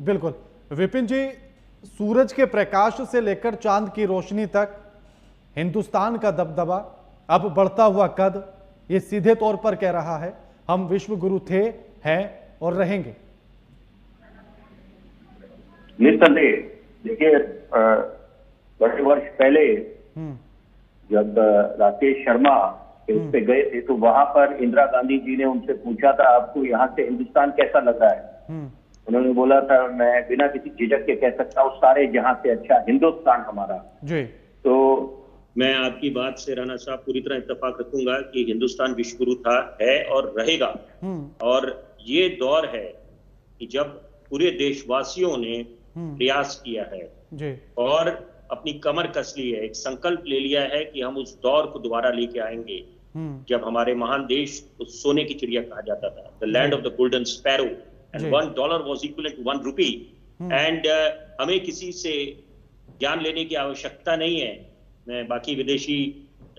बिल्कुल विपिन जी, सूरज के प्रकाश से लेकर चांद की रोशनी तक हिंदुस्तान का दबदबा, अब बढ़ता हुआ कद, ये सीधे तौर पर कह रहा है हम विश्व गुरु थे, हैं और रहेंगे। निस्संदेह। देखिए, बड़े वर्ष पहले जब राकेश शर्मा उस पे गए थे तो वहां पर इंदिरा गांधी जी ने उनसे पूछा था, आपको यहाँ से हिंदुस्तान कैसा लग रहा है? उन्होंने बोला था, मैं बिना किसी झिझक के कह सकता हूँ, सारे जहां से अच्छा हिंदुस्तान हमारा जी। तो मैं आपकी बात से राणा साहब पूरी तरह इत्तेफाक रखूंगा कि हिंदुस्तान विश्व गुरु था, है और रहेगा। और ये दौर है कि जब पूरे देशवासियों ने प्रयास किया है जी। और अपनी कमर कस ली है, एक संकल्प ले लिया है कि हम उस दौर को दोबारा लेके आएंगे जब हमारे महान देश को सोने की चिड़िया कहा जाता था, the land of the golden sparrow, and $1 was equivalent to 1 rupee. And हमें किसी से ज्ञान लेने की आवश्यकता नहीं है। मैं बाकी विदेशी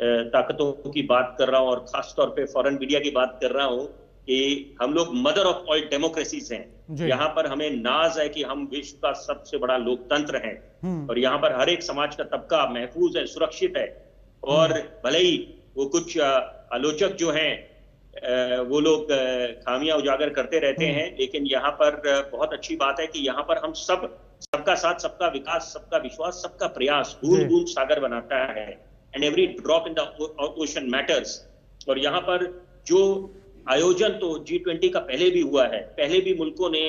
ताकतों की बात कर रहा हूं और खासतौर पे फॉरेन मीडिया की बात कर रहा हूं कि हम लोग मदर ऑफ ऑल डेमोक्रेसीज हैं। यहाँ पर हमें नाज है कि हम विश्व का सबसे बड़ा लोकतंत्र हैं और यहाँ पर हर एक समाज का तबका महफूज है, सुरक्षित है। और भले ही वो कुछ आलोचक जो हैं वो लोग खामियां उजागर करते रहते हैं, लेकिन यहाँ पर बहुत अच्छी बात है कि यहाँ पर हम सबका साथ, सबका विकास, सबका विश्वास, सबका प्रयास बूंद बूंद सागर बनाता है। And every drop in the ocean matters. और यहाँ पर जो आयोजन तो G20 का पहले भी हुआ है, पहले भी मुल्कों ने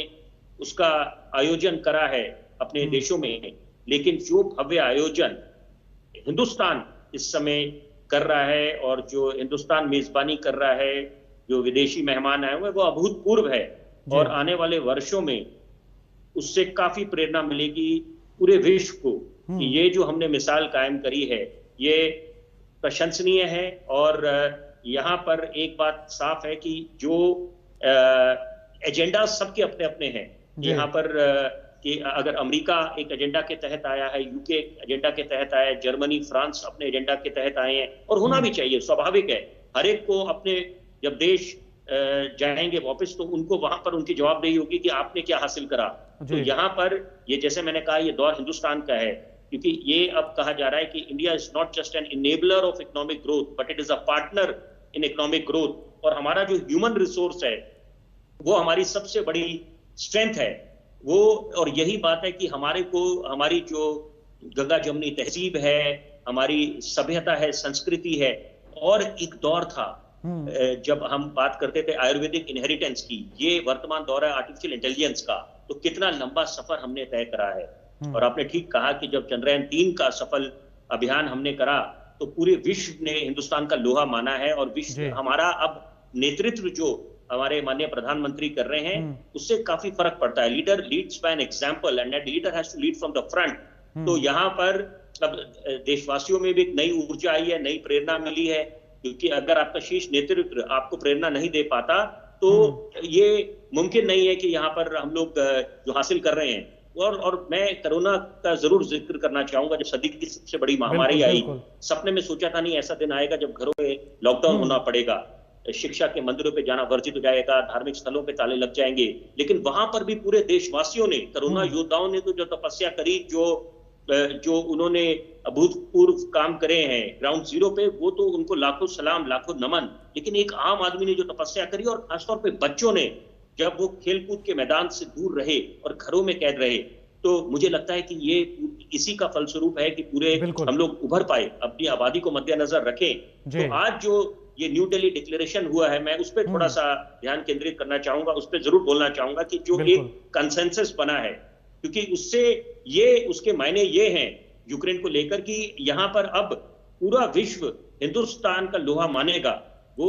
उसका आयोजन करा है अपने देशों में, लेकिन जो भव्य आयोजन हिंदुस्तान इस समय कर रहा है और जो हिंदुस्तान मेजबानी कर रहा है, जो विदेशी मेहमान आए हुए, वो अभूतपूर्व है। और आने वाले वर्षों में उससे काफी प्रेरणा मिलेगी पूरे विश्व को कि ये जो हमने मिसाल कायम करी है ये प्रशंसनीय है। और यहाँ पर एक बात साफ है कि जो एजेंडा सबके अपने अपने हैं यहाँ पर, कि अगर अमेरिका एक एजेंडा के तहत आया है, यूके एजेंडा के तहत आया है, जर्मनी, फ्रांस अपने एजेंडा के तहत आए हैं, और होना भी चाहिए, स्वाभाविक है। हर एक को अपने जब देश जाएंगे वापस तो उनको वहां पर उनकी जवाबदेही होगी कि आपने क्या हासिल करा। तो यहाँ पर ये जैसे मैंने कहा, ये दौर हिंदुस्तान का है, क्योंकि ये अब कहा जा रहा है कि India is not just an enabler of economic growth but it is a partner in economic growth. और हमारा जो ह्यूमन रिसोर्स है वो हमारी सबसे बड़ी स्ट्रेंथ है वो। और यही बात है कि हमारे को, हमारी जो गंगा जमुनी तहजीब है, हमारी सभ्यता है, संस्कृति है। और एक दौर था जब हम बात करते थे आयुर्वेदिक इनहेरिटेंस की, ये वर्तमान दौर है आर्टिफिशियल इंटेलिजेंस का। तो कितना लंबा सफर हमने तय करा है। और आपने ठीक कहा कि जब चंद्रयान 3 का सफल अभियान हमने करा तो पूरे विश्व ने हिंदुस्तान का लोहा माना है। और विश्व हमारा अब नेतृत्व जो हमारे माननीय प्रधानमंत्री कर रहे हैं उससे काफी फर्क पड़ता है। Leader leads by an example and that leader has to lead from the front. तो यहाँ पर अब देशवासियों में भी एक नई ऊर्जा आई है, नई प्रेरणा मिली है, क्योंकि अगर आपका शीर्ष नेतृत्व आपको प्रेरणा नहीं दे पाता तो ये मुमकिन नहीं है कि यहाँ पर हम लोग जो हासिल कर रहे हैं। और मैं कोरोना का जरूर जिक्र करना चाहूंगा। जब सदी की सबसे बड़ी महामारी आई, सपने में सोचा था नहीं ऐसा दिन आएगा जब घरों में लॉकडाउन होना पड़ेगा, शिक्षा के मंदिरों पे जाना वर्जित हो जाएगा, धार्मिक स्थलों पे ताले लग जाएंगे। लेकिन वहां पर भी पूरे देशवासियों ने, कोरोना योद्धाओं ने तो जो तपस्या करी, जो उन्होंने अभूतपूर्व काम करे हैं ग्राउंड जीरो पे, वो तो उनको लाखों सलाम, लाखों नमन। लेकिन एक आम आदमी ने जो तपस्या करी, और खासतौर पे बच्चों ने, जब वो खेलकूद के मैदान से दूर रहे और घरों में कैद रहे, तो मुझे लगता है कि ये इसी का फलस्वरूप है कि पूरे हम लोग उभर पाए, अपनी आबादी को मद्देनजर रखें। तो आज जो ये न्यू दिल्ली डिक्लेरेशन हुआ है, मैं उस पर थोड़ा सा ध्यान केंद्रित करना चाहूंगा, उस पर जरूर बोलना चाहूंगा कि जो एक कंसेंसस बना है, क्योंकि उससे उसके मायने ये हैं यूक्रेन को लेकर कि यहाँ पर अब पूरा विश्व हिंदुस्तान का लोहा मानेगा। वो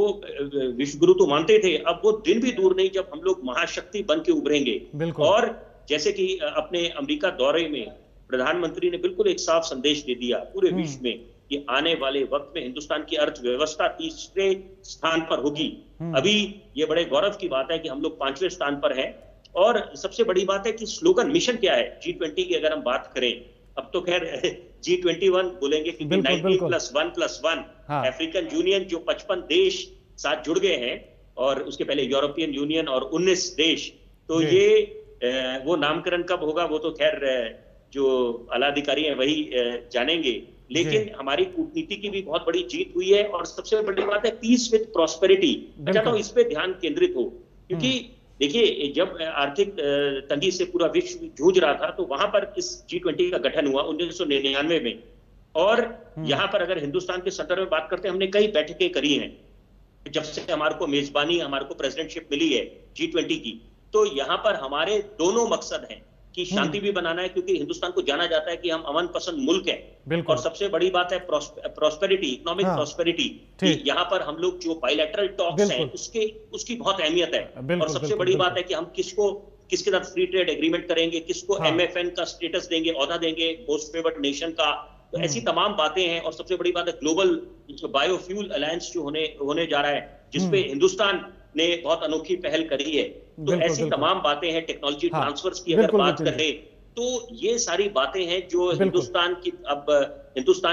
विश्व गुरु तो मानते थे, अब वो दिन भी दूर नहीं जब हम लोग महाशक्ति बन के उभरेंगे। और जैसे कि अपने अमेरिका दौरे में प्रधानमंत्री ने बिल्कुल एक साफ संदेश दे दिया पूरे विश्व में कि आने वाले वक्त में हिंदुस्तान की अर्थव्यवस्था 3रे स्थान पर होगी। अभी ये बड़े गौरव की बात है कि हम लोग 5वें स्थान पर हैं। और सबसे बड़ी बात है कि स्लोगन, मिशन क्या है G20 की अगर हम बात करें, अब तो खैर G21 बोलेंगे क्योंकि 19+1+1 अफ्रीकन यूनियन जो 55 देश साथ जुड़ गए हैं, और उसके पहले यूरोपियन यूनियन और 19 देश। तो ये वो नामकरण कब होगा वो तो खैर जो आला अधिकारी हैं वही जानेंगे, लेकिन हमारी कूटनीति की भी बहुत बड़ी जीत हुई है। और सबसे बड़ी बात है पीस विद प्रॉस्पेरिटी। मैं चाहता हूं इस पे ध्यान केंद्रित हो, क्योंकि देखिए जब आर्थिक तंगी से पूरा विश्व जूझ रहा था तो वहां पर इस G20 का गठन हुआ 1999 में। और यहां पर अगर हिंदुस्तान के संदर्भ में बात करते हैं, हमने कई बैठकें करी हैं जब से हमारे को मेजबानी, हमारे को प्रेसिडेंटशिप मिली है G20 की। तो यहाँ पर हमारे दोनों मकसद हैं कि शांति भी बनाना है, क्योंकि हिंदुस्तान को जाना जाता है कि हम अमन पसंद मुल्क है। और सबसे बड़ी बात है प्रॉस्पेरिटी, इकोनॉमिक प्रॉस्पेरिटी। यहाँ पर हम लोग जो बायलैटरल टॉक्स हैं उसकी बहुत अहमियत है। और सबसे बड़ी बात है कि हम किसके साथ फ्री ट्रेड एग्रीमेंट करेंगे, किसको MFN का स्टेटस देंगे, औहदा देंगे, मोस्ट फेवर्ड नेशन का। तो ऐसी तमाम बातें हैं। और सबसे बड़ी बात है ग्लोबल बायोफ्यूल अलायंस जो होने जा रहा है, जिसपे हिंदुस्तान ने बहुत अनोखी पहल करी है। तो ऐसी तमाम बातें हैं। टेक्नोलॉजी ट्रांसफर्स की अगर बात करें तो ये सारी बातें हैं जो हिंदुस्तान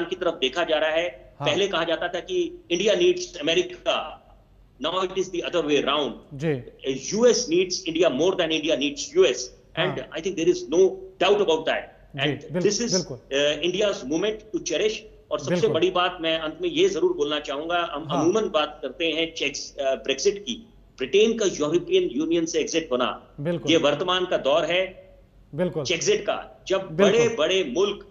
की तरफ देखा जा रहा है। पहले कहा जाता था कि India needs America, now it is the other way around. US needs India more than India needs US, and I think there is no doubt about that. And this is India's movement to cherish. और सबसे बड़ी बात मैं अंत में ये जरूर बोलना चाहूंगा, हम अमूमन बात करते हैं ब्रेक्सिट की, ब्रिटेन का यूरोपियन यूनियन से एग्जिट होना, ये वर्तमान का दौर है चेक्सिट का, जब बड़े बड़े मुल्क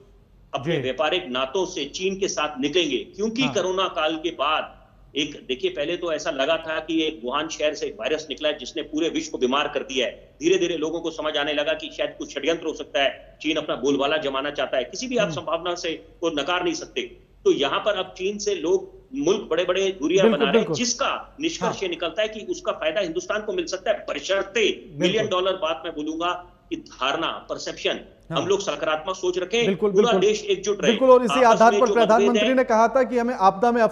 अपने व्यापारिक नातों से चीन के साथ निकलेंगे। क्योंकि कोरोना काल के बाद देखिए पहले तो ऐसा लगा था कि एक वुहान शहर से एक वायरस निकला है जिसने पूरे विश्व को बीमार कर दिया है। धीरे धीरे लोगों को समझ आने लगा कि शायद कुछ षड्यंत्र हो सकता है, चीन अपना बोलबाला जमाना चाहता है, किसी भी आप संभावना से को नकार नहीं सकते। तो यहाँ पर अब चीन से मुल्क बड़े बड़े दूरियां बना रहे हैं, जिसका निष्कर्ष ये निकलता है कि उसका फायदा हिंदुस्तान को मिल सकता है, बशर्ते $1 मिलियन बात मैं बोलूंगा कि धारणा, परसेप्शन, हम लोग सकारात्मक सोच रखें, पूरा देश एकजुट रहे। बिल्कुल। और इसी आधार पर प्रधानमंत्री ने कहा था कि हमें आपदा में